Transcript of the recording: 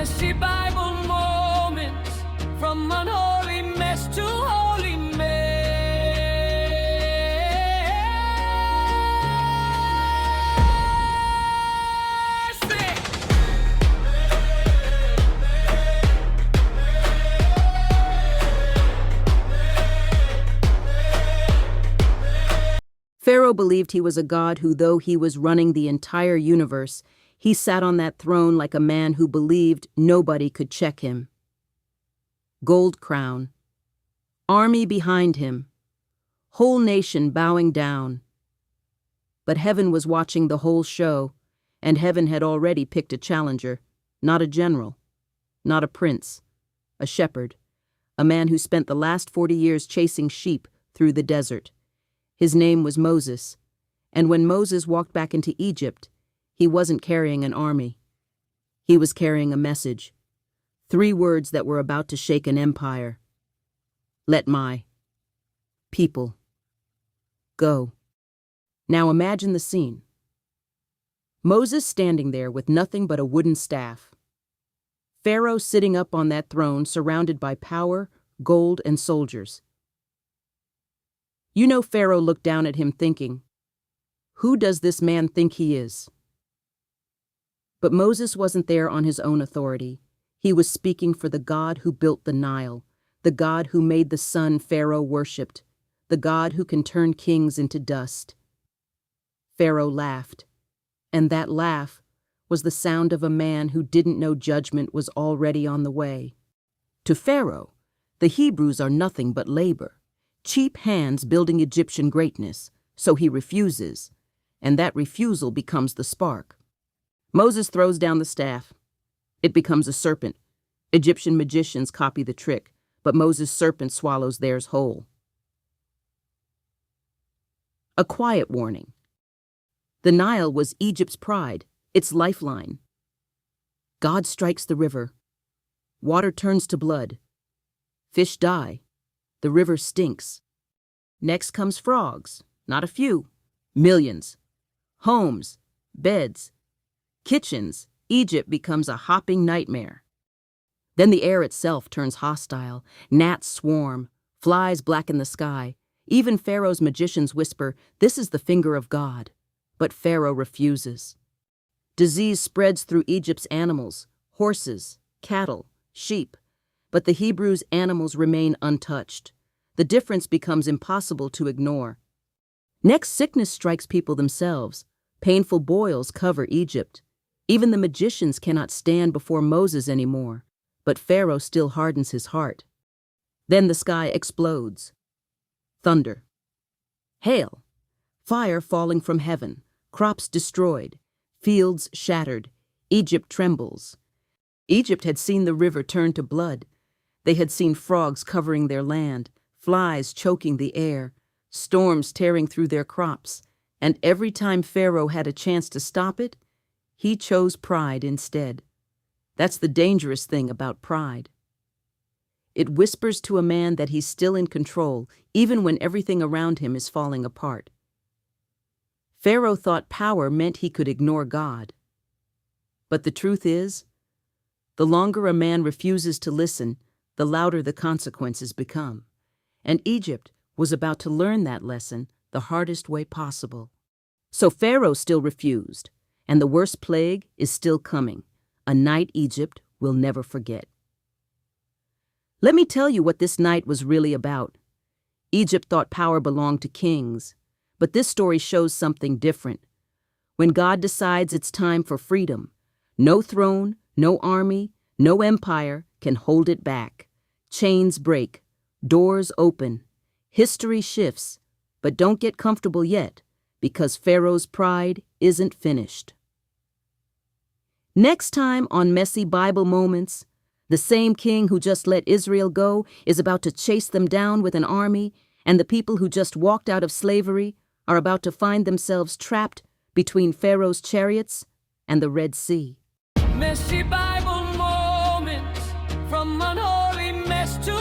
Messy Bible moments, from unholy mess to holy mercy. Pharaoh believed he was a god who, though he was running the entire universe, he sat on that throne like a man who believed nobody could check him. Gold crown. Army behind him. Whole nation bowing down. But heaven was watching the whole show, and heaven had already picked a challenger, not a general, not a prince, a shepherd, a man who spent the last 40 years chasing sheep through the desert. His name was Moses, and when Moses walked back into Egypt, he wasn't carrying an army. He was carrying a message. 3 words that were about to shake an empire. Let my people go. Now imagine the scene. Moses standing there with nothing but a wooden staff. Pharaoh sitting up on that throne surrounded by power, gold, and soldiers. You know Pharaoh looked down at him thinking, who does this man think he is? But Moses wasn't there on his own authority. He was speaking for the God who built the Nile, the God who made the sun Pharaoh worshipped, the God who can turn kings into dust. Pharaoh laughed, and that laugh was the sound of a man who didn't know judgment was already on the way. To Pharaoh, the Hebrews are nothing but labor, cheap hands building Egyptian greatness, so he refuses, and that refusal becomes the spark. Moses throws down the staff. It becomes a serpent. Egyptian magicians copy the trick, but Moses' serpent swallows theirs whole. A quiet warning. The Nile was Egypt's pride, its lifeline. God strikes the river. Water turns to blood. Fish die. The river stinks. Next comes frogs, not a few, millions. Homes, beds, kitchens. Egypt becomes a hopping nightmare. Then the air itself turns hostile. Gnats swarm, flies blacken the sky. Even Pharaoh's magicians whisper, "This is the finger of God." But Pharaoh refuses. Disease spreads through Egypt's animals, horses, cattle, sheep. But the Hebrews' animals remain untouched. The difference becomes impossible to ignore. Next, sickness strikes people themselves. Painful boils cover Egypt. Even the magicians cannot stand before Moses anymore, but Pharaoh still hardens his heart. Then the sky explodes. Thunder. Hail. Fire falling from heaven. Crops destroyed. Fields shattered. Egypt trembles. Egypt had seen the river turn to blood. They had seen frogs covering their land, flies choking the air, storms tearing through their crops, and every time Pharaoh had a chance to stop it, he chose pride instead. That's the dangerous thing about pride. It whispers to a man that he's still in control, even when everything around him is falling apart. Pharaoh thought power meant he could ignore God. But the truth is, the longer a man refuses to listen, the louder the consequences become. And Egypt was about to learn that lesson the hardest way possible. So Pharaoh still refused, and the worst plague is still coming, a night Egypt will never forget. Let me tell you what this night was really about. Egypt thought power belonged to kings, but this story shows something different. When God decides it's time for freedom, no throne, no army, no empire can hold it back. Chains break, doors open, history shifts, but don't get comfortable yet, because Pharaoh's pride isn't finished. Next time on Messy Bible Moments, the same king who just let Israel go is about to chase them down with an army, and the people who just walked out of slavery are about to find themselves trapped between Pharaoh's chariots and the Red Sea. Messy Bible moments, from unholy mess to